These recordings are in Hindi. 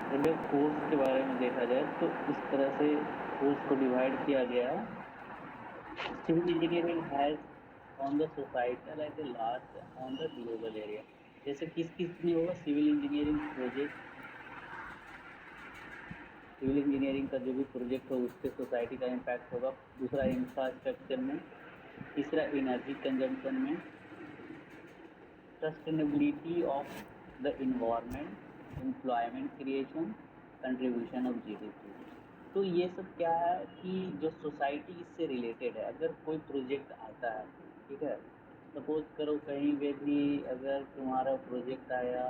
अगर कोर्स के बारे में देखा जाए तो इस तरह से कोर्स को डिवाइड किया गया है। Civil engineering has on the societal at a large on the global area. जैसे किस किस में होगा civil engineering project, civil engineering का जो भी प्रोजेक्ट हो उस पर सोसाइटी का इम्पैक्ट होगा। दूसरा इंफ्रास्ट्रक्चर में, तीसरा एनर्जी कंजम्पशन में, sustainability of the environment, employment creation, contribution of GDP. तो ये सब क्या है कि जो सोसाइटी इससे रिलेटेड है, अगर कोई प्रोजेक्ट आता है, ठीक है, सपोज करो कहीं पे भी अगर तुम्हारा प्रोजेक्ट आया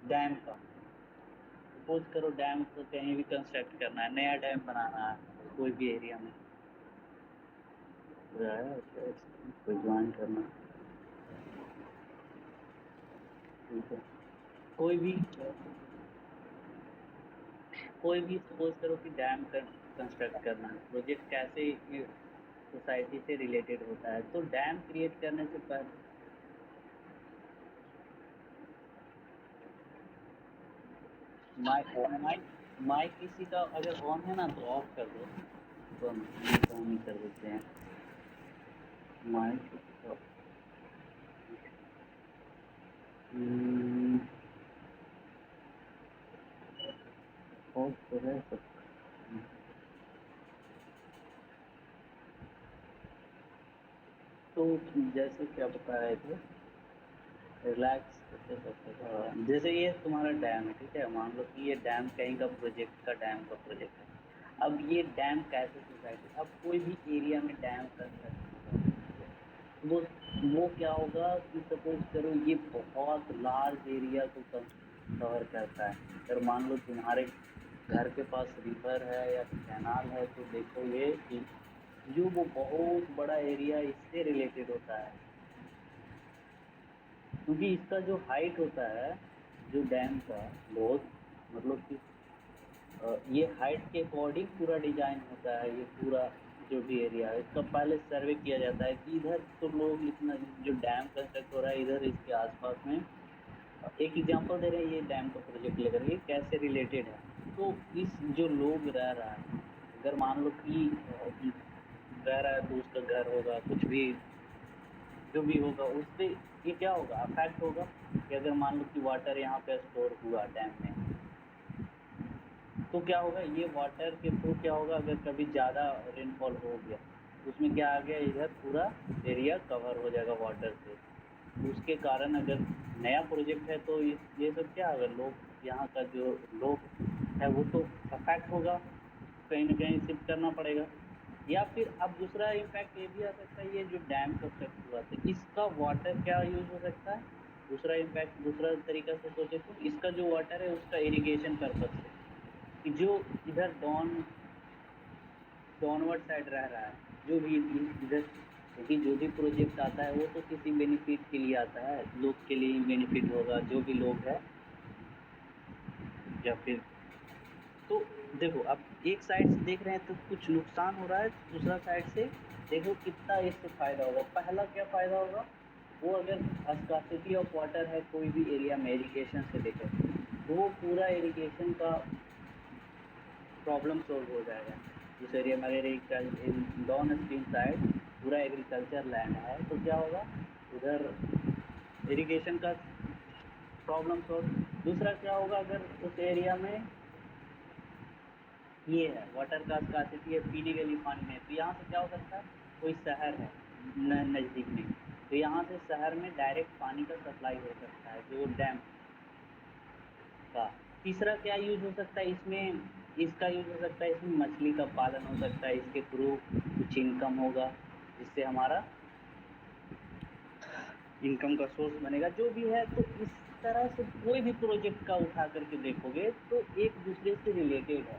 डैम का, सपोज करो डैम को कहीं भी कंस्ट्रक्ट करना है, नया डैम बनाना है कोई भी एरिया में, कोई ज्वाइन करना, ठीक है, कोई भी सपोज करो कि डैम कंस्ट्रक्ट करना है, प्रोजेक्ट कैसे सोसाइटी से रिलेटेड होता है। तो डैम क्रिएट करने से पहले माइक किसी का अगर ऑन है ना तो ऑफ कर दो, तो हम ऑन ही कर देते हैं माइक। ऑफ तो है सब। तो जैसे क्या बता रहे थे, रिलैक्स करते करते, जैसे ये तुम्हारा डैम है, ठीक है, मान लो कि ये डैम कहीं का प्रोजेक्ट का डैम का प्रोजेक्ट है। अब ये डैम कैसे सोसाइटी, अब कोई भी एरिया में डैम कंस्ट्रक्ट होगा, वो वो क्या होगा कि सपोज करो ये बहुत लार्ज एरिया को कवर करता है। अगर मान लो तुम्हारे घर के पास रिवर है या कैनाल है तो देखोगे कि जो वो बहुत बड़ा एरिया इससे रिलेटेड होता है, क्योंकि इसका जो हाइट होता है जो डैम का, बहुत मतलब कि ये हाइट के अकॉर्डिंग पूरा डिजाइन होता है। ये पूरा जो भी एरिया है इसका पहले सर्वे किया जाता है कि इधर तो लोग इतना, जो डैम कंस्ट्रक्ट हो रहा है इधर इसके आसपास में, एक एग्जांपल दे रहे हैं, ये डैम का प्रोजेक्ट लेकर ये कैसे रिलेटेड है। तो इस जो लोग रह रहा है, अगर मान लो कि रह रहा है तो उसका घर होगा, कुछ भी जो भी होगा उससे ये क्या होगा, अफेक्ट होगा कि अगर मान लो कि वाटर यहाँ पे स्टोर हुआ डैम में, तो क्या होगा, ये वाटर के थ्रू क्या होगा, अगर कभी ज़्यादा रेनफॉल हो गया उसमें क्या आ गया, इधर पूरा एरिया कवर हो जाएगा वाटर से। उसके कारण अगर नया प्रोजेक्ट है तो ये सब क्या, अगर लोग यहाँ का जो लोग है वो तो अफेक्ट होगा, कहीं ना कहीं शिफ्ट करना पड़ेगा। या फिर अब दूसरा इम्पैक्ट ये भी आ सकता है, ये जो डैम कंस्ट्रक्ट हुआ था इसका वाटर क्या यूज हो सकता है, दूसरा इम्पैक्ट दूसरा तरीका से सोचे तो इसका जो वाटर है उसका इरिगेशन पर्पज से, कि जो इधर डाउनवर्ड साइड रह रहा है, जो भी इधर, क्योंकि जो भी प्रोजेक्ट आता है वो तो किसी बेनिफिट के लिए आता है, लोग के लिए ही बेनिफिट होगा, जो भी लोग है या फिर, तो देखो अब एक साइड से देख रहे हैं तो कुछ नुकसान हो रहा है, दूसरा साइड से देखो कितना इससे फायदा होगा। पहला क्या फायदा होगा, वो अगर स्कार्सिटी ऑफ वाटर है कोई भी एरिया में इरिगेशन से लेकर, तो वो पूरा इरिगेशन का प्रॉब्लम सॉल्व हो जाएगा। उस एरिया में अगर डाउन स्ट्रीम साइड पूरा एग्रीकल्चर लैंड है तो क्या होगा, उधर इरिगेशन का प्रॉब्लम सॉल्व। दूसरा क्या होगा, अगर उस एरिया में ये है वाटर का स्कार्सिटी है, पीने के लिए पानी नहीं, तो यहाँ से क्या हो सकता है, कोई शहर है नज़दीक में, तो यहाँ से शहर में डायरेक्ट पानी का सप्लाई हो सकता है जो डैम का। तीसरा क्या यूज हो सकता है इसमें, इसका यूज हो सकता है इसमें मछली का पालन हो सकता है, इसके थ्रू कुछ इनकम होगा जिससे हमारा इनकम का सोर्स बनेगा जो भी है। तो इस तरह से कोई भी प्रोजेक्ट का उठा करके देखोगे तो एक दूसरे से रिलेटेड है,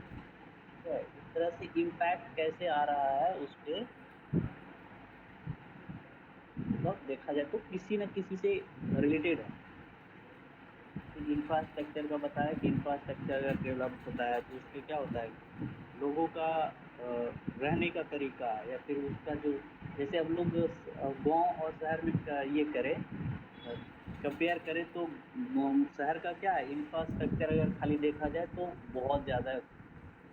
इस तरह से इम्पैक्ट कैसे आ रहा है उस पर मतलब देखा जाए तो किसी न किसी से रिलेटेड है। इंफ्रास्ट्रक्चर का बताया कि इंफ्रास्ट्रक्चर अगर डेवलप होता है तो उससे क्या होता है, लोगों का रहने का तरीका या फिर उसका जो, जैसे अब लोग गांव और शहर में ये करें, कंपेयर करें तो शहर का क्या है, इंफ्रास्ट्रक्चर अगर खाली देखा जाए तो बहुत ज़्यादा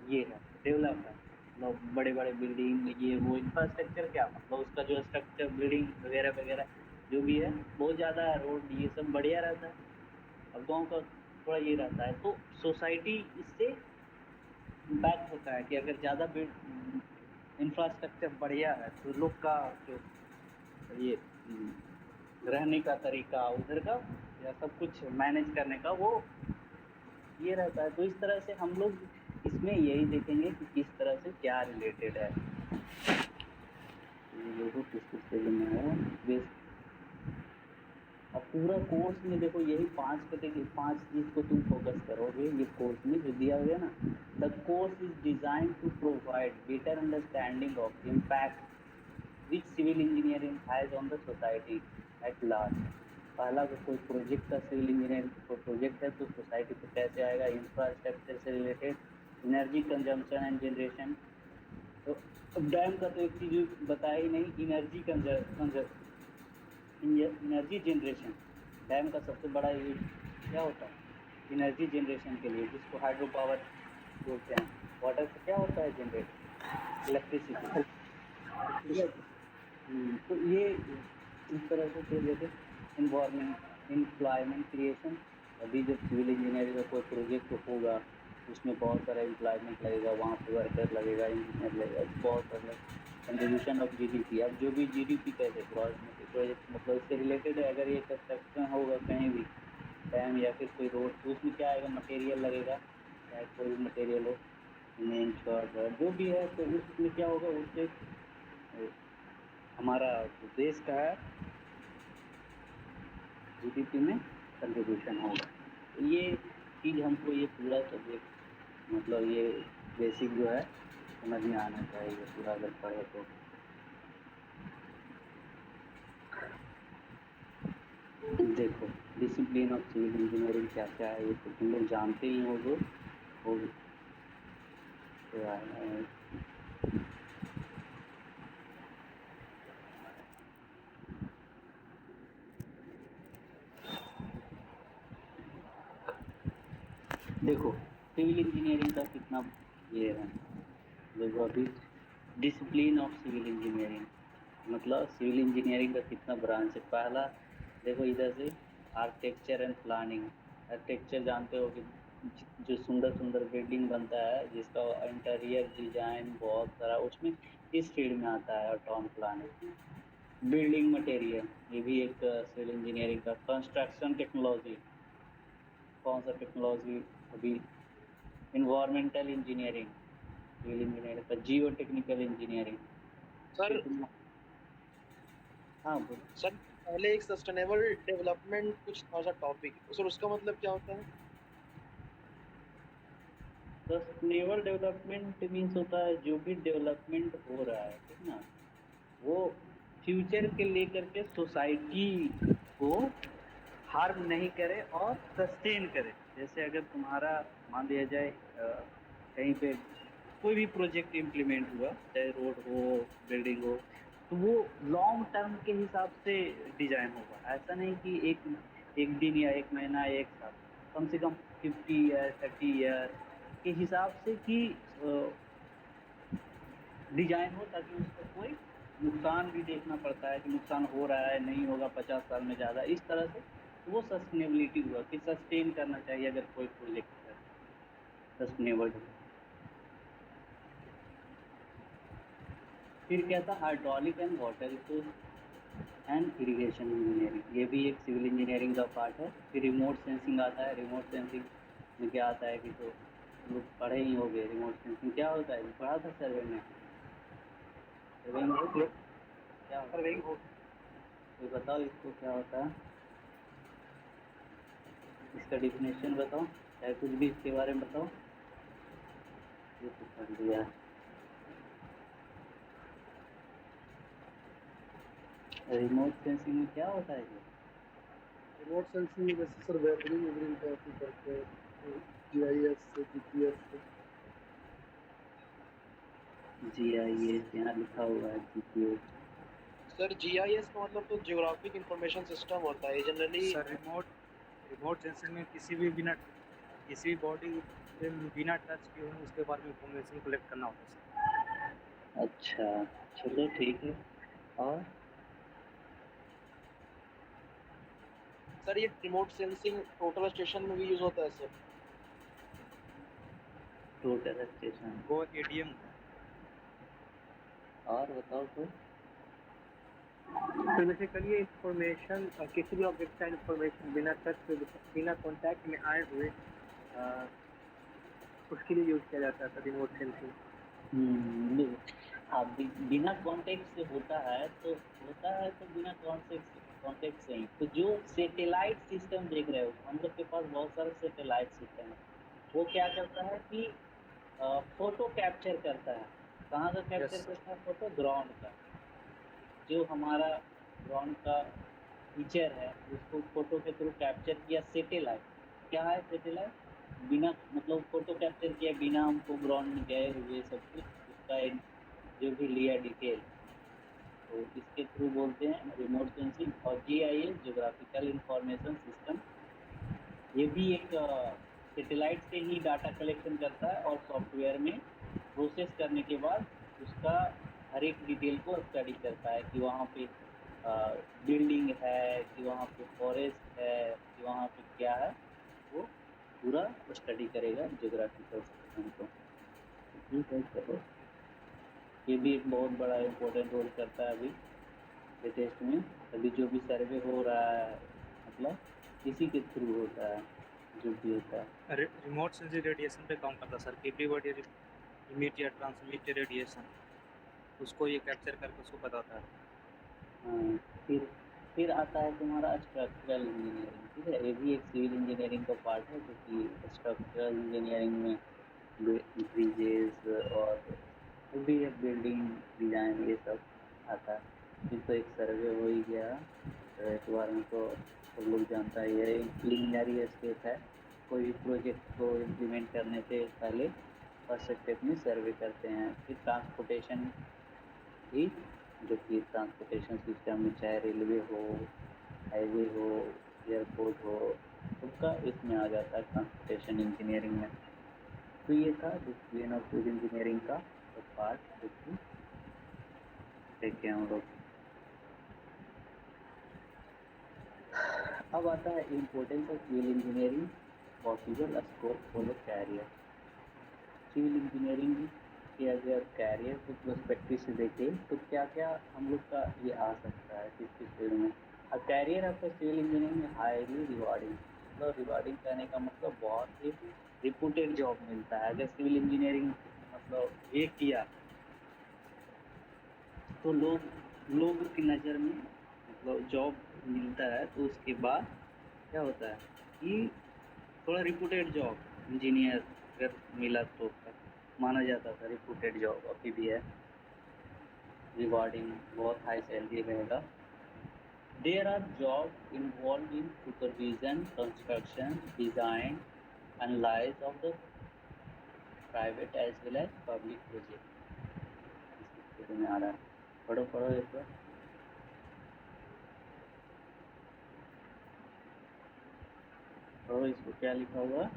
ये है, डेवलप है। मतलब बड़े-बड़े बिल्डिंग ये वो इंफ्रास्ट्रक्चर क्या मतलब उसका जो स्ट्रक्चर बिल्डिंग वगैरह-वगैरह जो भी है, बहुत ज़्यादा रोड ये सब बढ़िया रहता है। अब गाँव का थोड़ा ये रहता है, तो सोसाइटी इससे इम्पैक्ट होता है कि अगर ज़्यादा इंफ्रास्ट्रक्चर बढ़िया है, तो लोग का जो ये रहने का तरीका उधर का या सब कुछ मैनेज करने का वो ये रहता है। तो इस तरह से हम लोग इसमें यही देखेंगे कि किस तरह से क्या रिलेटेड है। ये देखो किस तरीके में है बेस। अब पूरा कोर्स में देखो यही 5 कैटेगरी 5 चीज़ को तुम फोकस करोगे ये कोर्स में जो दिया गया ना। The course is design to provide better understanding of impact which civil engineering has on the society at large. पहला अगर कोई प्रोजेक्ट का सिविल इंजीनियरिंग कोई प्रोजेक्ट है तो सोसाइटी पे कैसे आएगा, इंफ्रास्ट्रक्चर से related, energy consumption and generation. तो अब डैम का तो एक चीज़ बताया ही नहीं, एनर्जी जनरेशन। डैम का सबसे बड़ा यूज क्या होता है, एनर्जी जनरेशन के लिए, जिसको हाइड्रो पावर बोलते हैं। वाटर से क्या होता है जनरेट, इलेक्ट्रिसिटी। ठीक है। तो ये इस तरह से फिर जैसे इन्वायरमेंट एम्प्लॉयमेंट क्रिएशन। अभी जब सिविल इंजीनियरिंग का कोई प्रोजेक्ट होगा उसमें बहुत सारा एम्प्लॉयमेंट लगेगा, वहाँ पे वर्कर लगेगा, इंजीनियर लगेगा, बहुत सारा कंट्रीब्यूशन ऑफ जीडीपी। अब जो भी जीडीपी कैसे प्रोजेक्ट मतलब इससे रिलेटेड है। अगर ये कंस्ट्रक्शन होगा कहीं भी डैम या फिर कोई रोड, तो उसमें क्या आएगा, मटेरियल लगेगा, चाहे कोई भी मटेरियल हो, सीमेंट छड़ जो भी है। तो उसमें क्या होगा, उससे हमारा जो देश का है जीडीपी में कंट्रीब्यूशन होगा। तो ये चीज़ हमको ये पूरा सब्जेक्ट मतलब ये बेसिक जो है समझ में आना चाहिए पूरा अगर पढ़े तो। देखो डिसिप्लिन ऑफ सिविल इंजीनियरिंग क्या क्या है ये तो तुम लोग जानते ही होगे। और देखो सिविल इंजीनियरिंग का कितना ये है। देखो अभी डिसिप्लिन ऑफ सिविल इंजीनियरिंग मतलब सिविल इंजीनियरिंग का कितना ब्रांच है। पहला देखो इधर से आर्किटेक्चर एंड प्लानिंग। आर्किटेक्चर जानते हो कि जो सुंदर सुंदर बिल्डिंग बनता है जिसका इंटीरियर डिजाइन बहुत सारा उसमें इस फील्ड में आता है। और टाउन प्लानिंग, बिल्डिंग मटेरियल ये भी एक सिविल इंजीनियरिंग का। कंस्ट्रक्शन टेक्नोलॉजी, कौन सा टेक्नोलॉजी अभी, इन्वायरमेंटल इंजीनियरिंग सिविल इंजीनियरिंग का, जियो टेक्निकल इंजीनियरिंग। सर हाँ बोलो। सर पहले एक सस्टेनेबल डेवलपमेंट कुछ था सा टॉपिक, सर उसका मतलब क्या होता है? सस्टेनेबल डेवलपमेंट मीन्स होता है जो भी डेवलपमेंट हो रहा है ठीक ना, वो फ्यूचर के लेकर के सोसाइटी को हार्म नहीं करे और सस्टेन करे। जैसे अगर तुम्हारा मान लिया जाए कहीं पे कोई भी प्रोजेक्ट इम्प्लीमेंट हुआ, चाहे रोड हो बिल्डिंग हो, तो वो लॉन्ग टर्म के हिसाब से डिजाइन होगा। ऐसा नहीं कि एक एक दिन या एक महीना या एक साल, कम से कम 50 ईयर 30 ईयर के हिसाब से कि डिजाइन हो, ताकि उसका कोई नुकसान भी देखना पड़ता है कि नुकसान हो रहा है नहीं होगा 50 साल में ज़्यादा, इस तरह से। तो वो सस्टेनेबिलिटी हुआ कि सस्टेन करना चाहिए अगर कोई प्रोजेक्ट है सस्टेनेबल। फिर क्या था, hydraulic and water resource and irrigation engineering, ये भी एक सिविल इंजीनियरिंग का पार्ट है। फिर रिमोट सेंसिंग आता है। रिमोट सेंसिंग में क्या आता है कि तो लोग पढ़े ही होंगे रिमोट सेंसिंग क्या होता है, पढ़ा था सर्वे में। सर्वे में क्या होता है, तो बताओ इसको क्या होता है, इसका डिफिनेशन बताओ, चाहे कुछ भी इसके बारे में बताओ। ये तो पढ़ लिया। रिमोट सेंसिंग में क्या होता है ये? रिमोट सेंसिंग में जैसे सर वेदरिंग वेदरिंग का भी करते हैं, जीआईएस से जीपीएस से। जीआईएस यहाँ लिखा हुआ है, जीपीएस। सर जीआईएस का मतलब तो जियोग्राफिक इंफॉर्मेशन सिस्टम होता है जनरली। सर रिमोट सेंसिंग में किसी भी बॉडी पे बिना टच किए हुए उसके बारे में इंफॉर्मेशन कलेक्ट करना होता है सर। अच्छा, चलो ठीक है। और सर ये रिमोट सेंसिंग टोटल स्टेशन में भी यूज होता है सर। टोटल स्टेशन वो एडीएम होता है। और बताओ कुछ। तो बेसिकली ये इंफॉर्मेशन किसी भी ऑब्जेक्ट का इंफॉर्मेशन बिना टच के बिना कांटेक्ट में आए हुए उसके लिए यूज किया जाता था रिमोट सेंसिंग। हाँ, बिना कॉन्टेक्ट से होता है तो बिना कॉन्टेक्ट से ही। तो जो सैटेलाइट सिस्टम देख रहे हो, हम लोग के पास बहुत सारे सैटेलाइट सिस्टम है। वो क्या करता है कि फोटो कैप्चर करता है। कहाँ का कैप्चर Yes, sir. करता है? फोटो ग्राउंड का। जो हमारा ग्राउंड का फीचर है उसको फोटो के थ्रू कैप्चर किया सैटेलाइट। क्या है सैटेलाइट? बिना मतलब फोटो कैप्चर किया बिना हमको ग्राउंड में गए हुए सब कुछ उसका एक जो भी लिया डिटेल, तो इसके थ्रू बोलते हैं रिमोट सेंसिंग। और जीआईएस जियोग्राफिकल इंफॉर्मेशन सिस्टम, ये भी एक सैटेलाइट से ही डाटा कलेक्शन करता है और सॉफ्टवेयर में प्रोसेस करने के बाद उसका हर एक डिटेल को स्टडी करता है कि वहाँ पे बिल्डिंग है, कि वहाँ पे फॉरेस्ट है, कि वहाँ पे क्या है, वो पूरा स्टडी करेगा जियोग्राफिकल सिस्टम को। ठीक है, चलो। ये भी एक बहुत बड़ा इम्पोर्टेंट रोल करता है अभी लेटेस्ट में। अभी जो भी सर्वे हो रहा है मतलब इसी के थ्रू होता है, जो भी होता है। रिमोट सेंसिंग रेडिएशन पे काम करता है सर। एवरीबॉडी इमिट या ट्रांसमिट रेडिएशन उसको ये कैप्चर करके उसको बताता है। हाँ, फिर आता है तुम्हारा स्ट्रक्चरल इंजीनियरिंग। ठीक है, ये भी एक सिविल इंजीनियरिंग का पार्ट है, क्योंकि स्ट्रक्चरल इंजीनियरिंग में ब्रिजेस और जो भी है बिल्डिंग डिजाइन ये सब आता है। फिर तो एक सर्वे हो ही गया, तो एक बार में तो सब लोग जानता ही है। प्रिलिमिनरी स्टेप है, कोई भी प्रोजेक्ट को इम्प्लीमेंट करने से पहले फर्स्ट स्टेप में सर्वे करते हैं। फिर ट्रांसपोर्टेशन भी, जो कि ट्रांसपोर्टेशन सिस्टम में चाहे रेलवे हो, हाईवे हो, एयरपोर्ट हो, सबका इसमें आ जाता है ट्रांसपोर्टेशन इंजीनियरिंग में। तो ये था डिसिप्लिन ऑफ सिविल इंजीनियरिंग का पार्ट जो कि देखे हम लोग। अब आता है importance of civil engineering, possible scope for the career. Civil engineering के अगर कैरियर को पर्सपेक्टिव से देखें तो क्या क्या हम लोग का ये आ सकता है किस किस फील्ड में। कैरियर आपका सिविल इंजीनियरिंग में हाईली रिवार्डिंग, मतलब रिवार्डिंग कहने का मतलब बहुत ही रिपूटेड जॉब मिलता है। अगर सिविल इंजीनियरिंग मतलब ये किया तो लोगों की नज़र में मतलब जॉब मिलता है, तो उसके बाद क्या होता है कि थोड़ा रिपूटेड जॉब इंजीनियर अगर मिला तो माना जाता था रिपूटेड जॉब, अभी भी है। रिवार्डिंग बहुत हाई सैलरी रहेगा। There are job involve in supervision, construction, design, analyse of the private as well as public project. इसके में आ रहा है, पढ़ो एक बार। पढ़ो इसको, क्या लिखा हुआ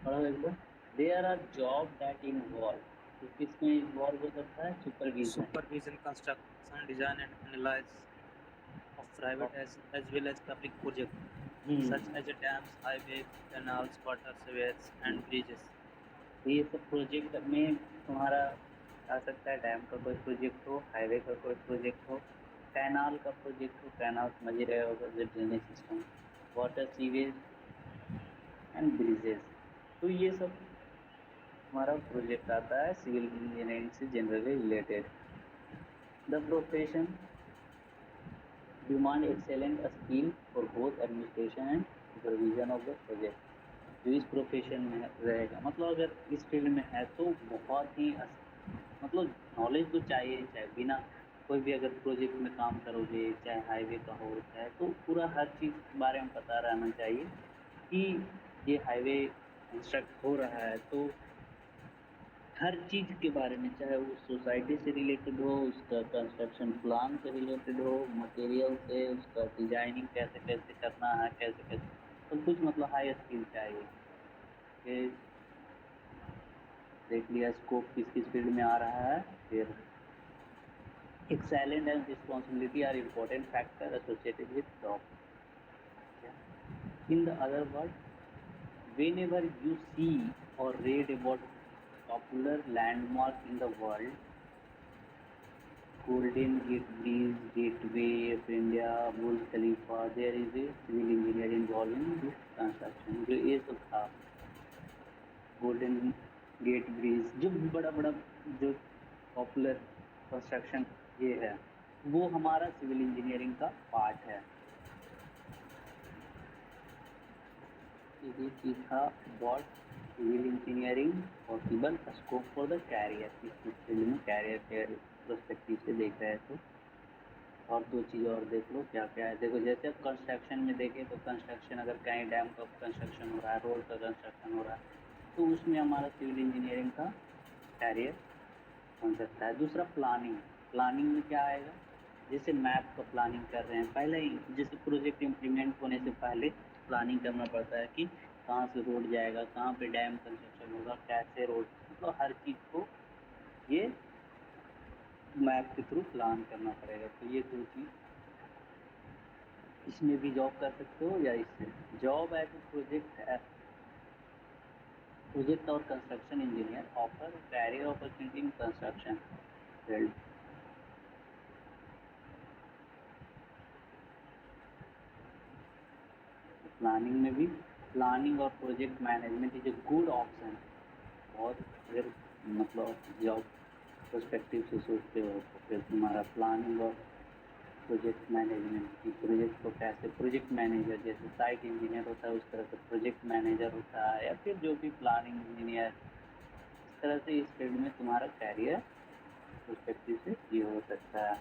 पढ़ो एक बार। There are job that involve, तो किसमें इन्वॉल्व हो सकता है? Supervision, construction, design and analyze of private as well as public projects such as dams, highways, canals, waterways and bridges. ये सब प्रोजेक्ट में तुम्हारा आ सकता है। डैम का कोई प्रोजेक्ट हो, हाईवे का कोई प्रोजेक्ट हो, कैनाल का प्रोजेक्ट हो, कैनाल समझ रहे होगा जो drainage system, water sewage and bridges. तो ये सब हमारा प्रोजेक्ट आता है सिविल इंजीनियरिंग से generally related. The profession demand excellent skill for both administration and supervision of the project. जो इस प्रोफेशन में रहेगा, मतलब अगर इस फील्ड में है तो बहुत ही मतलब नॉलेज तो चाहिए ही चाहिए। बिना कोई भी अगर प्रोजेक्ट में काम करोगे, चाहे हाईवे का हो, चाहे तो पूरा हर चीज़ के बारे में पता रहना चाहिए कि ये हाईवे कंस्ट्रक्ट हो रहा है तो हर चीज़ के बारे में, चाहे वो सोसाइटी से रिलेटेड हो, उसका कंस्ट्रक्शन प्लान से रिलेटेड हो, मटेरियल से, उसका डिजाइनिंग कैसे कैसे करना है, कैसे कैसे सब कुछ, मतलब हाई स्किल चाहिए कि देख लिया स्कोप किस किस फील्ड में आ रहा है। फिर excellent and responsibility are important factor associated with job. In the other word, whenever you see or read about popular landmark in the world, Golden Gate Bridge, Gateway of India, Burj Khalifa, there is a civil engineer involved in this construction। जो ये सब था, गोल्डन गेट ब्रिज, जो बड़ा बड़ा जो पॉपुलर कंस्ट्रक्शन ये है, वो हमारा सिविल इंजीनियरिंग का पार्ट है। ये चीज था what civil engineering possible scope for the career, इस फील्ड में कैरियर के पर्सपेक्टिव से देख रहे हैं। तो और दो चीज़ और देख लो क्या क्या है। देखो जैसे अब कंस्ट्रक्शन में देखें तो कंस्ट्रक्शन अगर कहीं डैम का कंस्ट्रक्शन हो रहा है, रोड का कंस्ट्रक्शन हो रहा है, तो उसमें हमारा सिविल इंजीनियरिंग का कैरियर बन सकता है। दूसरा प्लानिंग, प्लानिंग में क्या आएगा, जैसे मैप का प्लानिंग कर रहे हैं, पहले ही जैसे प्रोजेक्ट इम्प्लीमेंट होने से पहले प्लानिंग करना पड़ता है कि कहाँ से रोड जाएगा, कहाँ पे डैम कंस्ट्रक्शन होगा, कैसे रोड, मतलब हर चीज़ को ये मैप के थ्रू प्लान करना पड़ेगा। तो ये दो चीज़, इसमें भी जॉब कर सकते हो या इससे जॉब एज ए प्रोजेक्ट और construction engineer offer career opportunity in construction field. Planning में भी, प्लानिंग और project management is a good option. और अगर मतलब जॉब पर्सपेक्टिव से सोचते हो तो फिर तुम्हारा प्लानिंग और प्रोजेक्ट मैनेजमेंट की, प्रोजेक्ट को कैसे, प्रोजेक्ट मैनेजर जैसे साइट इंजीनियर होता है उस तरह से प्रोजेक्ट मैनेजर होता है, या फिर जो भी प्लानिंग इंजीनियर, इस तरह से इस फील्ड में तुम्हारा कैरियर पर्सपेक्टिव से ये हो सकता है।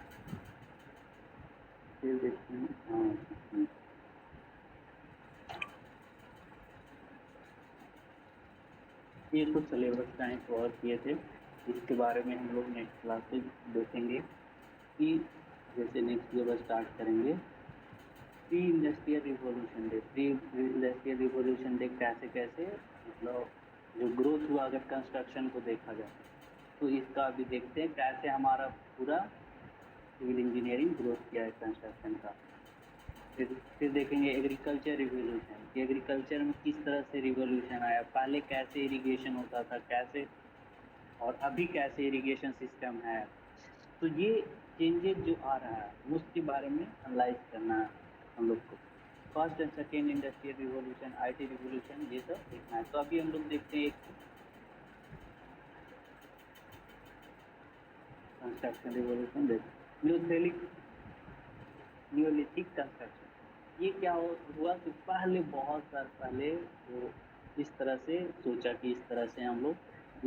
फिर देखते हैं ये तो सिलेबस टाइम कवर किए थे, इसके बारे में हम लोग नेक्स्ट क्लास में देखेंगे कि जैसे नेक्स्ट जब स्टार्ट करेंगे pre industrial revolution day. Pre industrial revolution day कैसे कैसे मतलब जो ग्रोथ हुआ अगर कंस्ट्रक्शन को देखा जाए तो इसका अभी देखते हैं कैसे हमारा पूरा सिविल इंजीनियरिंग ग्रोथ किया है कंस्ट्रक्शन का। फिर देखेंगे एग्रीकल्चर रिवॉल्यूशन, कि एग्रीकल्चर में किस तरह से रिवॉल्यूशन आया, पहले कैसे इरिगेशन होता था, कैसे और अभी कैसे इरिगेशन सिस्टम है। तो ये चेंजेस जो आ रहा है उसके बारे में एनालाइज करना है हम लोग को। First and second industrial revolution, IT revolution, ये सब देखना है। तो अभी हम लोग देखते हैं एक कंस्ट्रक्शन रिवॉल्यूशन, न्यूलिथिक कंस्ट्रक्शन। ये क्या हुआ कि पहले बहुत साल पहले वो इस तरह से सोचा कि इस तरह से हम लोग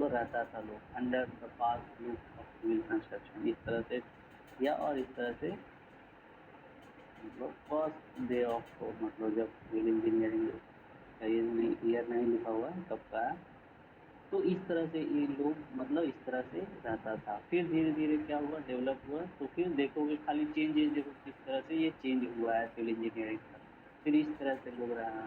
रहता था, लोग under the past look of civil construction इस तरह से किया। और इस तरह से मतलब फर्स्ट डे ऑफ मतलब जब सिविल इंजीनियरिंग का ईयर नहीं लिखा हुआ है कब का है, तो इस तरह से ये लोग मतलब इस तरह से रहता था। फिर धीरे धीरे क्या हुआ, डेवलप हुआ। तो फिर देखोगे खाली चेंजेस देखो किस तरह से ये चेंज हुआ है सिविल इंजीनियरिंग का। फिर इस तरह से लोग रहा,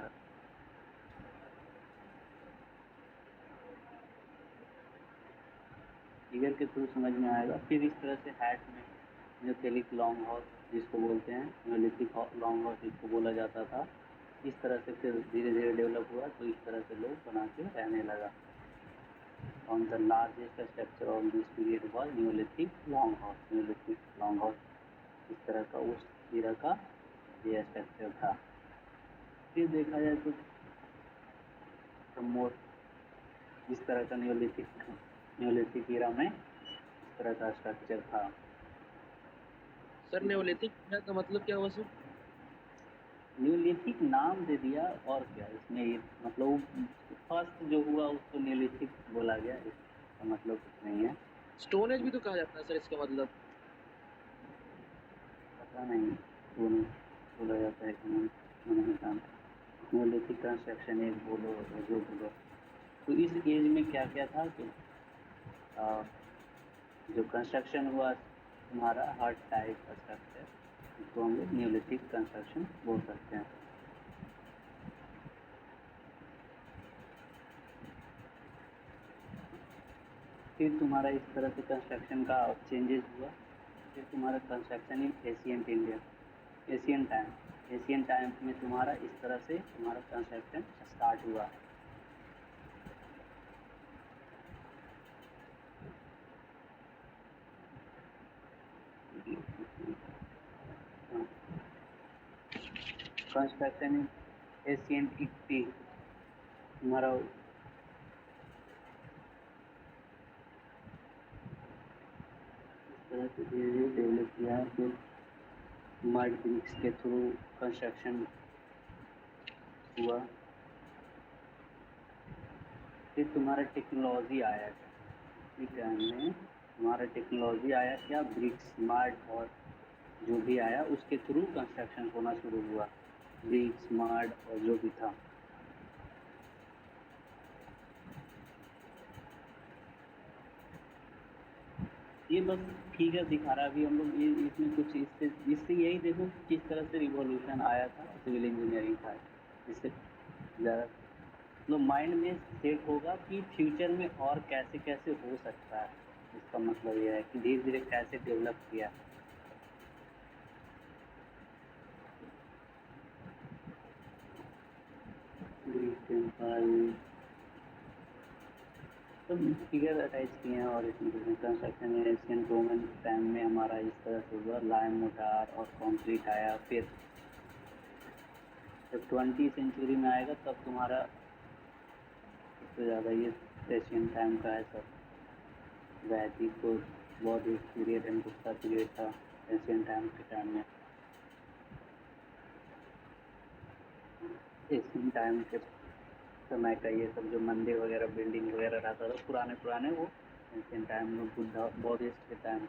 फिगर के थ्रू समझ में आएगा। फिर इस तरह से हैट में न्यूथेलिक लॉन्ग हाउस जिसको बोलते हैं, न्यूलिथिक लॉन्ग हाउस जिसको बोला जाता था, इस तरह से फिर धीरे धीरे डेवलप हुआ। तो इस तरह से लोग बना के रहने लगा। On the largest structure of this period was Neolithic Longhouse। Neolithic Longhouse इस तरह का उस era का ये स्ट्रक्चर था। फिर देखा जाए तो मोर इस तरह का न्यूलिथिक era में इस तरह का स्ट्रक्चर था। सर न्यूलिथिक का मतलब क्या हुआ सर? न्यूलिथिक नाम दे दिया और क्या, इसमें मतलब फर्स्ट जो हुआ उसको न्यूलिथिक बोला गया, इसका मतलब कुछ नहीं है। स्टोन एज भी तो कहा जाता है सर इसका मतलब? पता नहीं दोनों बोला जाता है कि नहीं जानता। न्यूलिथिक कंस्ट्रक्शन एज बोलो जो बोलो। तो इस एज में क्या क्या था कि जो कंस्ट्रक्शन हुआ तुम्हारा हार्ड टाइप का स्ट्रक्चर, इसको हम लोग न्यूलिथिक कंस्ट्रक्शन बोल सकते हैं। फिर तुम्हारा इस तरह से कंस्ट्रक्शन का चेंजेस हुआ। फिर तुम्हारा construction in ancient India, Asian time में तुम्हारा इस तरह से तुम्हारा कंस्ट्रक्शन स्टार्ट हुआ। कंस्ट्रक्शन इन एशियंट इक्टी तुम्हारा तरह से धीरे धीरे डेवलप किया है। फिर मड ब्रिक्स के थ्रू कंस्ट्रक्शन हुआ। फिर तुम्हारा टेक्नोलॉजी आया, इस टाइम में तुम्हारा टेक्नोलॉजी आया क्या, ब्रिक्स मड और जो भी आया उसके थ्रू कंस्ट्रक्शन होना शुरू हुआ, ब्रिक्स मड और जो भी था। ये बस फिगर दिखा रहा है अभी हम लोग, ये इसमें कुछ इससे यही देखो किस तरह से रिवॉल्यूशन आया था सिविल इंजीनियरिंग का। इससे ज़्यादा मतलब माइंड में सेट होगा कि फ्यूचर में और कैसे कैसे हो सकता है। इसका मतलब यह है कि धीरे धीरे कैसे डेवलप किया। ग्रीक टेम्पल तो फिगर अटैच किए हैं और इसमें कंस्ट्रक्शन एशियन रोमन टाइम में हमारा इस तरह से हुआ, लाइम मोटार और कंक्रीट आया। फिर जब 20वीं सेंचुरी में आएगा तब तुम्हारा सबसे ज़्यादा ये एशियन टाइम का है सब, वैदिक को बौद्धिक पीरियड एंड गुप्ता पीरियड था एशियन टाइम के टाइम में। एशियन टाइम के समय का ये सब जो मंदिर वगैरह बिल्डिंग वगैरह रहता था पुराने वो एशियन टाइम में बुद्धा बौद्धिस्ट के टाइम,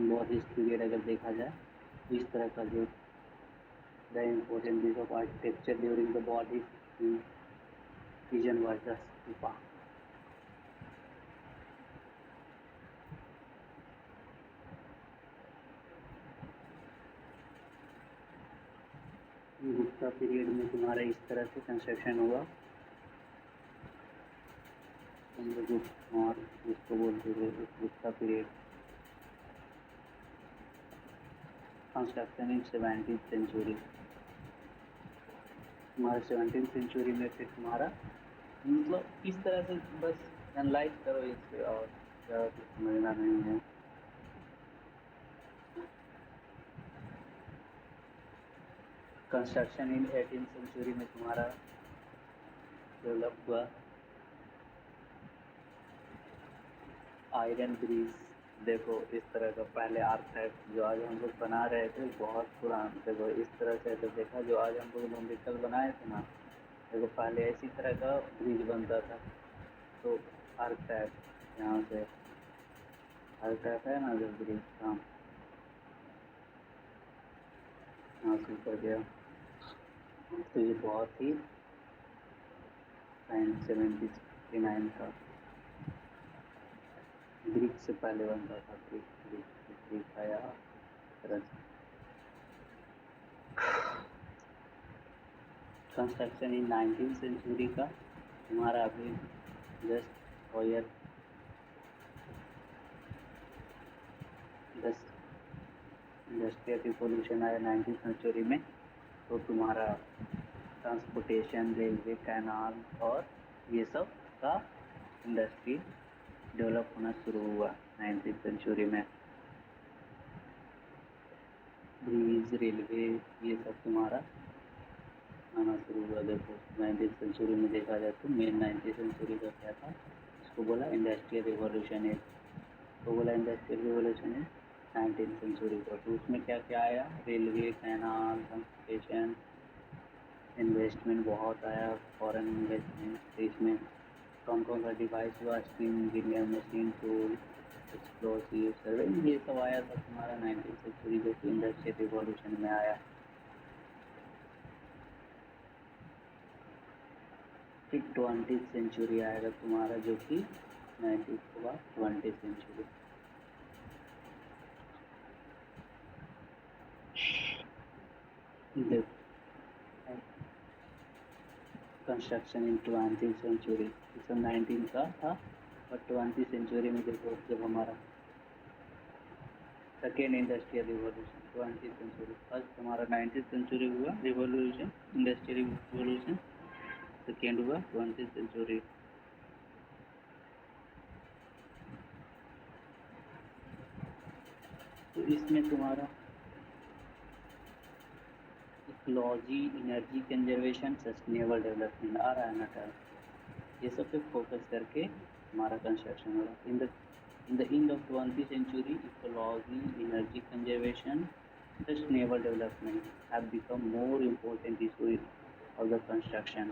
बौद्धिस्ट पीरियड अगर देखा जाए तो इस तरह का जो the importance of architecture during the Buddhist vision was the stupa. Gupta period में तुम्हारा इस तरह से कंस्ट्रक्शन हुआ, गुप्त और जिसको बोलते थे Gupta period. Construction in 17th century, तुम्हारा 17th सेंचुरी में फिर तुम्हारा मतलब इस तरह से बस एनालाइज करो इससे और ज़्यादा कुछ समझना नहीं है। कंस्ट्रक्शन इन 18th सेंचुरी में तुम्हारा डेवलप हुआ आयरन ब्रिज। देखो इस तरह का पहले आर्किटेक्ट जो आज हम लोग बना रहे थे बहुत पुराना, देखो इस तरह से तो देखा जो आज हम लोग नोमिकल बनाए थे ना, देखो पहले इसी तरह का ब्रिज बनता था। तो आर्किटेक्ट यहाँ से आर्किटेक्ट है ना जो ब्रिज था यहाँ से ऊपर गया, तो ये बहुत ही 1979 का ग्रीक से पहले बनता था। ग्रीक आया तरह से। कंस्ट्रक्शन इन 19th सेंचुरी का हमारा अभी जस्ट और इंडस्ट्रियल रिवोल्यूशन आया 19th सेंचुरी में, तो तुम्हारा ट्रांसपोर्टेशन रेलवे कैनाल और ये सब का इंडस्ट्री डेवलप होना शुरू हुआ 19th सेंचुरी में। ब्रिज रेलवे ये सब तुम्हारा आना शुरू हुआ। देखो 19th सेंचुरी में देखा जाए तो मेन 19th सेंचुरी का क्या था, इसको बोला इंडस्ट्रियल रिवोल्यूशन है, तो बोला इंडस्ट्रियल रिवोल्यूशन है 19th सेंचुरी का। तो उसमें क्या क्या आया, रेलवे कैनाल ट्रांसपोर्टेशन, इन्वेस्टमेंट बहुत आया, फॉरेन इन्वेस्टमेंट। इसमें कौन कौन सा डिवाइस हुआ, steam engineer, machine tool, explosive survey, ये सब आया था तुम्हारा 19th सेंचुरी जो कि इंडस्ट्रियल रिवॉल्यूशन में आया। फिर 20th सेंचुरी आएगा तुम्हारा, जो कि 19th के बाद 20th सेंचुरी। कंस्ट्रक्शन इन 20th सेंचुरी, ये सब 19 का था, और 20th सेंचुरी में देखो जब हमारा second industrial revolution, 20th century, first हमारा 19th सेंचुरी हुआ रिवॉल्यूशन, इंडस्ट्रियल रिवॉल्यूशन, सेकेंड हुआ 20th सेंचुरी। तो इसमें तुम्हारा ecology, energy conservation, sustainable development आ रहा है ना टर्म, ये सब पे फोकस करके हमारा कंस्ट्रक्शन हो रहा है। In the end of 20th century, ecology, energy conservation, sustainable development have become more important issue of the construction.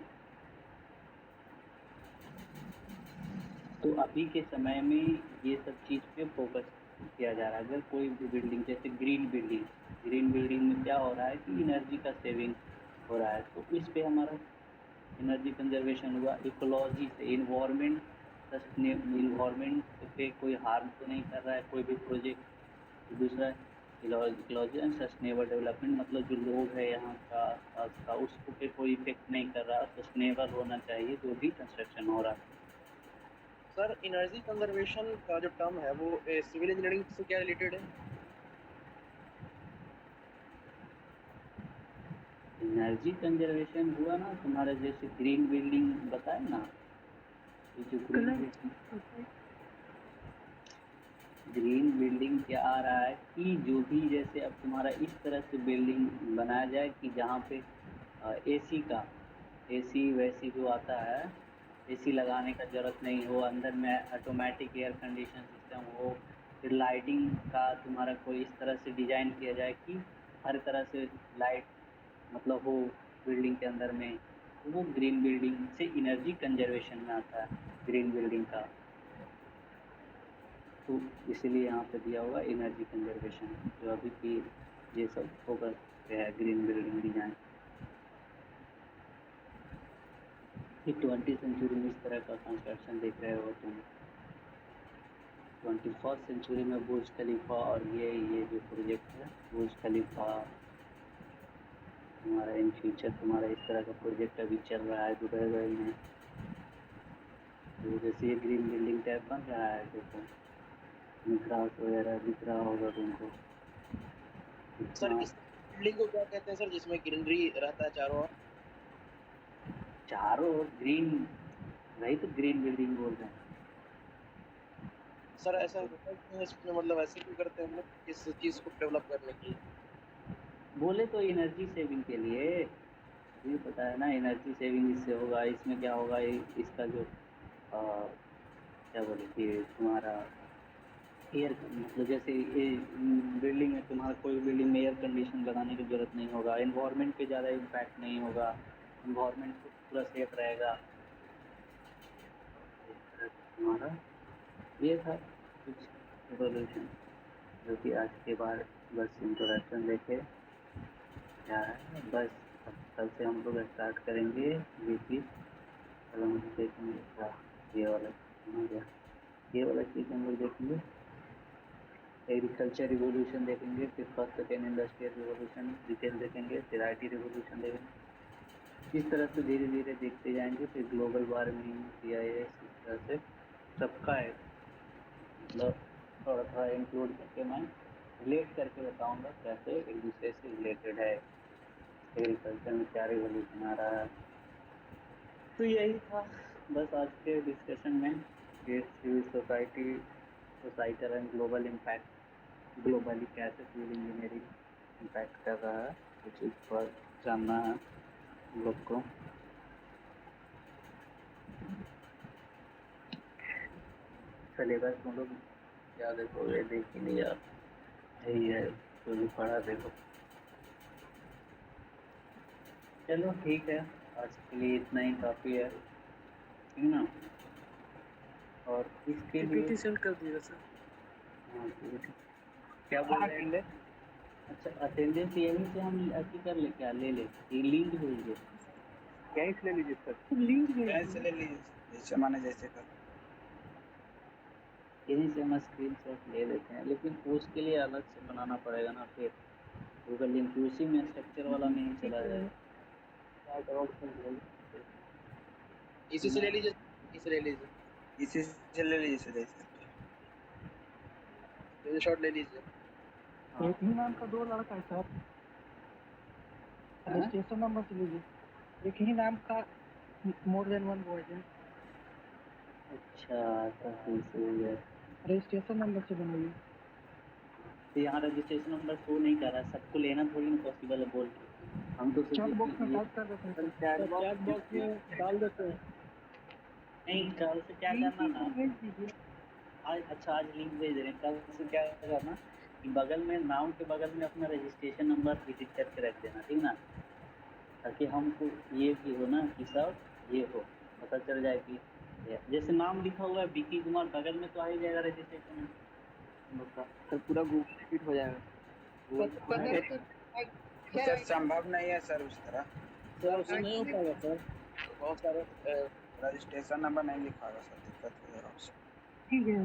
तो अभी के समय में ये सब चीज़ पे फोकस किया जा रहा है। अगर कोई भी बिल्डिंग, जैसे ग्रीन बिल्डिंग में क्या हो रहा है कि एनर्जी का सेविंग हो रहा है, तो इस पे हमारा एनर्जी कंजर्वेशन हुआ। इकोलॉजी से इन्वायरमेंट पे कोई हार्म तो नहीं कर रहा है कोई भी प्रोजेक्ट। दूसरा इकोलॉजी एंड सस्टेनेबल डेवलपमेंट, मतलब जो लोग है यहाँ का आसपास का, उसको पे कोई इफेक्ट नहीं कर रहा, सस्टेनेबल होना चाहिए जो भी कंस्ट्रक्शन हो रहा है। सर एनर्जी कंजर्वेशन का जो टर्म है वो सिविल इंजीनियरिंग से क्या रिलेटेड है? एनर्जी कंजर्वेशन हुआ ना तुम्हारा, जैसे ग्रीन बिल्डिंग बताए ना, ये जो ग्रीन बिल्डिंग क्या आ रहा है कि जो भी जैसे अब तुम्हारा इस तरह से बिल्डिंग बनाया जाए कि जहाँ पे एसी वैसी जो आता है, एसी लगाने का ज़रूरत नहीं हो, अंदर में ऑटोमेटिक एयर कंडीशन सिस्टम हो, फिर लाइटिंग का तुम्हारा कोई इस तरह से डिज़ाइन किया जाए कि हर तरह से लाइट मतलब हो बिल्डिंग के अंदर में, तो वो ग्रीन बिल्डिंग से एनर्जी कंजर्वेशन में आता है ग्रीन बिल्डिंग का। तो इसीलिए यहाँ पे दिया हुआ एनर्जी कंजर्वेशन, जो अभी की ये सब फोकस पे है ग्रीन बिल्डिंग डिजाइन। ये 20th सेंचुरी में इस तरह का कंस्ट्रक्शन देख रहे हो तुम। 21st सेंचुरी में बुर्ज खलीफा और ये जो प्रोजेक्ट है बुर्ज खलीफा हमारा, इन फ्यूचर तुम्हारा इस तरह का प्रोजेक्ट अभी चल रहा है दुबई में। तो जैसे ये ग्रीन बिल्डिंग टाइप बन रहा है, देखो मिक्रास वगैरह दिख रहा होगा तुमको। सर इस बिल्डिंग को क्या कहते हैं सर, जिसमें ग्रीनरी रहता है चारों ओर? चारों ओर ग्रीन, वही तो ग्रीन बिल्डिंग बोल रहे हैं। सर ऐसा होता है कि इसमें मतलब ऐसे क्यों करते हैं हम लोग, किस चीज़ को डेवलप करने के लिए? बोले तो एनर्जी सेविंग के लिए, ये पता है ना, एनर्जी सेविंग इससे होगा। इसमें क्या होगा, इसका जो क्या बोले कि तुम्हारा एयर, मतलब जैसे ये बिल्डिंग में तुम्हारा कोई बिल्डिंग में एयर कंडीशन लगाने की ज़रूरत नहीं होगा, इन्वायरमेंट पे ज़्यादा इम्पैक्ट नहीं होगा, इन्वायरमेंट पूरा सेफ रहेगा। तुम्हारा ये था कुछ रिवोल्यूशन, जो कि आज के बाद बस इंट्रोडक्शन देखे क्या है, बस कल से हम लोग स्टार्ट करेंगे वीकली। कल हम देखेंगे क्या ये वाला हो गया, ये वाला चीज़ हम लोग देखेंगे, एग्रीकल्चर रिवोल्यूशन देखेंगे, फिर first second industrial revolution detail देखेंगे, फिर IT रिवोल्यूशन देखेंगे। इस तरह से धीरे धीरे देखते जाएंगे। फिर ग्लोबल वार्मिंग, CIS, इस तरह से सबका है, मतलब थोड़ा थोड़ा इंक्लूड करके मैं रिलेट करके बताऊंगा कैसे एक दूसरे से रिलेटेड है, एग्रीकल्चर में क्या रिवोल्यूशन आ रहा है। तो यही था बस आज के डिस्कशन में, civil societal and global impact, globally कैसे सिविल इंजीनियरिंग इम्पैक्ट कर रहा है, कुछ इस पर जानना है हम लोग को। सिलेबस तुम लोग क्या देखोगे, देख ही लिया, यही है जो भी पढ़ा देखो। चलो ठीक है, आज के लिए इतना ही काफ़ी है, ठीक ना। और इसके लिए PPT सेंड कर दीजिएगा सर। हाँ ठीक है। क्या बोल रहे हैं? अच्छा, अटेंडेंस यहीं से हम ऐसे कर ले, क्या ले ले, ये लिंक भेज दे। कैश ले लीजिए सर, लिंक कैसे ले लीजिए जैसे माने जैसे कर। यहीं से हम स्क्रीनशॉट ले लेते हैं, लेकिन उसके लिए अलग से बनाना पड़ेगा ना फिर गूगल लिंक, उसी में स्ट्रक्चर वाला में ही चला जाएगा। इसी से ले लीजिए, इसे ले लीजिए, इसी से ले लीजिए जैसे स्क्रीनशॉट ले लीजिए। हाँ। एक ही नाम का दो लड़का है सर, हाँ? रजिस्ट्रेशन नंबर से लीजिए। एक ही नाम का मोर देन वन बॉयज है, अच्छा तो कैसे हो गया? रजिस्ट्रेशन नंबर से बनाइए। तो यहाँ रजिस्ट्रेशन नंबर शो नहीं कर रहा है, सबको लेना थोड़ी ना पॉसिबल है बोल के। हम तो चैट सोचे बॉक्स में कि ये टाइप कर देते हैं, चैट बॉक्स में डाल देते हैं। नहीं, कल से क्या करना ना, भेज दीजिए। आज अच्छा आज लिंक भेज रहे हैं, कल से क्या करना कि बगल में नाम के बगल में अपना रजिस्ट्रेशन नंबर विजिट करके रख देना, ठीक ना, ताकि हमको ये भी हो ना कि सब ये हो, पता चल जाए कि जैसे नाम लिखा हुआ है विकी कुमार, बगल में तो आ ही जाएगा रजिस्ट्रेशन नंबर का। सर पूरा गूगल फिट हो जाएगा। सर संभव नहीं है सर उस तरह, सर उससे नहीं हो पाएगा सर। बहुत सारे रजिस्ट्रेशन नंबर नहीं लिखा होगा सर, दिक्कत हो जाएगा उससे। ठीक है,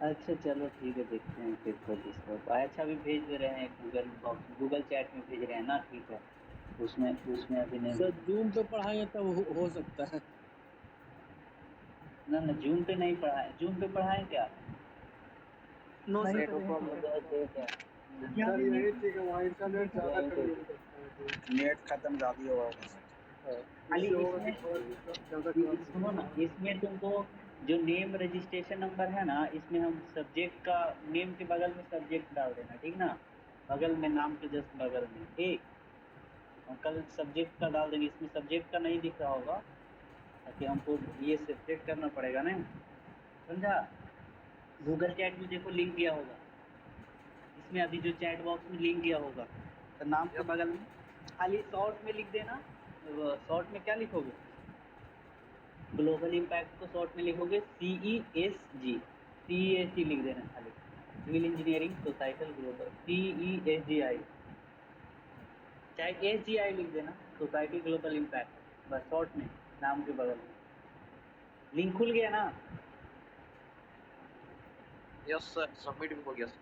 अच्छा चलो ठीक है, देखते हैं फिर तो दूसरा। अच्छा अभी भेज दे रहे हैं गूगल बॉक्स, गूगल चैट में भेज रहे हैं ना, ठीक है, उसमें अभी नहीं। सर जूम पे पढ़ाएंगे तब हो सकता है। ना जूम पे नहीं पढ़ाए, जूम पे पढ़ाएं क्या? नो सर, सर यही ठीक है, वहाँ इंटरनेट ज़्यादा कन्वीनियंट करता है। नेट खत्म ज़्यादा होगा सर। खाली इससे होगा इसमें कि थोड़ा ज़्यादा सुनो ना, इसमें तुमको जो नेम रजिस्ट्रेशन नंबर है ना, इसमें हम सब्जेक्ट का नेम के बगल में सब्जेक्ट डाल देना, ठीक ना, बगल में नाम के जस्ट बगल में, ठीक। हम कल सब्जेक्ट का डाल देंगे, इसमें सब्जेक्ट का नहीं दिख रहा होगा, ताकि हमको ये सेपरेट करना पड़ेगा ना, समझा। गूगल चैट में देखो लिंक दिया होगा, इसमें अभी जो चैट बॉक्स में लिंक दिया होगा, तो नाम के बगल में खाली शॉर्ट में लिख देना। शॉर्ट में क्या लिखोगे? ग्लोबल इम्पैक्ट को शॉर्ट में लिखोगे CESG, CESG लिख देना खाली, civil engineering societal global, CESGI, चाहे SGI लिख देना, सोसाइटी ग्लोबल इम्पैक्ट, बस शॉर्ट में नाम के बगल में। लिंक खुल गया ना? यस सर, सबमिट भी हो गया सर।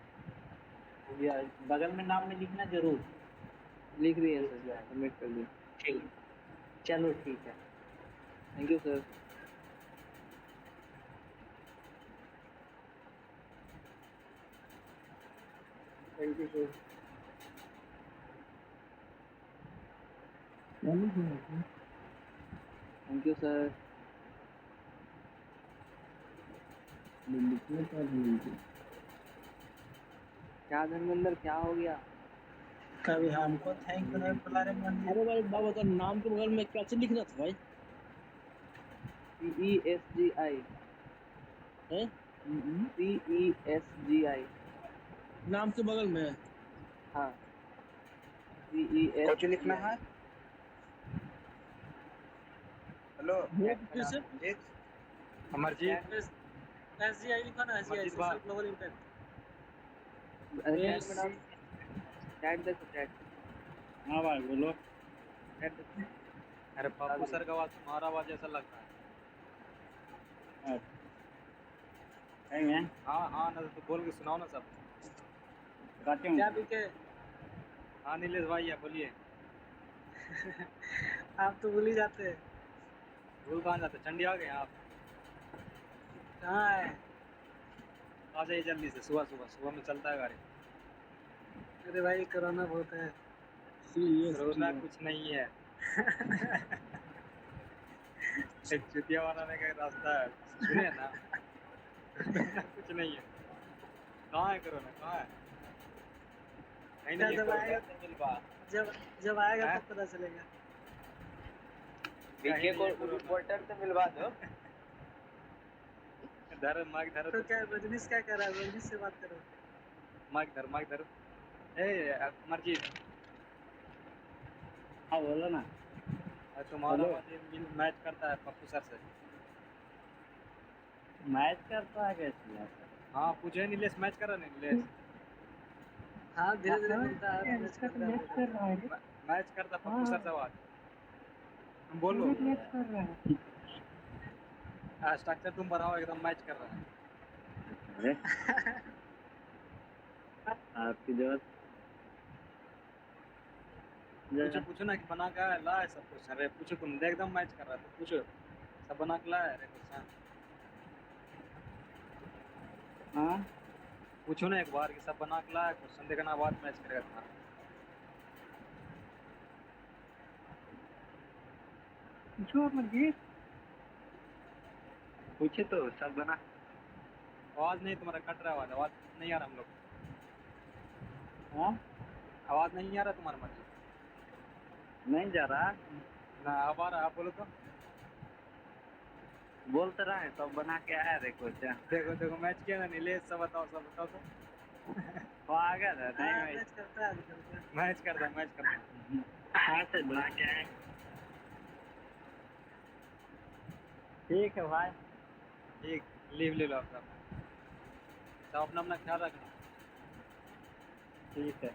हो गया, बगल में नाम में लिखना जरूर। लिख दिए सर, सबमिट कर दिए। ठीक, चलो ठीक है, thank you sir. Thank you sir. Thank you sir. क्या धर्मेंद्र, क्या हो गया? कभी हमको थैंक यू नहीं बुला रहे मंदिर। अरे भाई बाबा का नाम के बगल में कैसे लिखना था भाई? CESGI हैं? CESGI, नाम के बगल में हाँ कुछ लिखना है। हेलो फिर से अमरजीत, SGI लिखा ना, SGI social global impact. Chat देखो, चैट हाँ भाई बोलो। चैट देखो। अरे पप्पू सर का आवाज तुम्हारा आवाज जैसा लगता है। सही है, हाँ हाँ ना, तो बोल के सुनाओ ना सब। बताते हूँ। क्या बीके? हाँ नीलेश भाई है, बोलिए। आप तो भूल ही जाते हैं। भूल कहाँ जाते? चंडी आ गए आप? कहाँ है? आ जाइए जल्दी से, सुबह में चलता है गाड़ी। अरे भाई कोरोना बहुत है। कोरोना कुछ नहीं है। एक चुतिया बनाने का रास्ता है, सुनिए ना। कुछ नहीं है। कहाँ है कोरोना, कहाँ है? नहीं नहीं, जब आएगा जब आएगा हैं? तब पता चलेगा। बीके को रिपोर्टर से मिलवा दो। धर माइक धर, तो क्या रजनीश क्या कर रहा है? रजनीश से बात करो। माइक धर। ए अमरजीत, हाँ बोलो ना। तुम्हारा मैच करता है पप्पू सर से। मैच करता है कैसे यार? हाँ पूछे नीलेश, मैच कर रहा नीलेश? हाँ धीरे धीरे मिलता है। मैच करता पप्पू सर से बात। बोलो मैच कर रहा है। स्ट्रक्चर तुम बनाओ एकदम मैच कर रहा है। अरे आपकी जरूरत पूछो पूछो ना कि बना क्या है ला है सब कुछ। अरे पूछो तुम एकदम मैच कर रहा है तो पूछो सब बना के लाया है। अरे क्वेश्चन हाँ पूछो ना एक बार कि सब बना के लाया है। क्वेश्चन देखना बाद मैच करेगा तुम्हारा। पूछो आप मत पूछे तो सब बना। आवाज नहीं तुम्हारा कट रहा है। आवाज नहीं आ रहा हम लोग। हाँ आवाज नहीं आ रहा तुम्हारा मर्जी। नहीं जा रहा। ना अब आ रहा आप बोलो तो। बोल तो रहा है सब बना के आया रे क्वेश्चन। देखो देखो मैच किया ना नीलेश। सब बताओ तो। वो आ गया था नहीं हाँ, मैं मैच करता है आजकल। मैच करता मैच करता। हाँ से बना के आए। ठीक है भाई। ठीक लीव ले लो आप सब अपना अपना ख्याल रखना। ठीक है।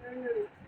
Hey,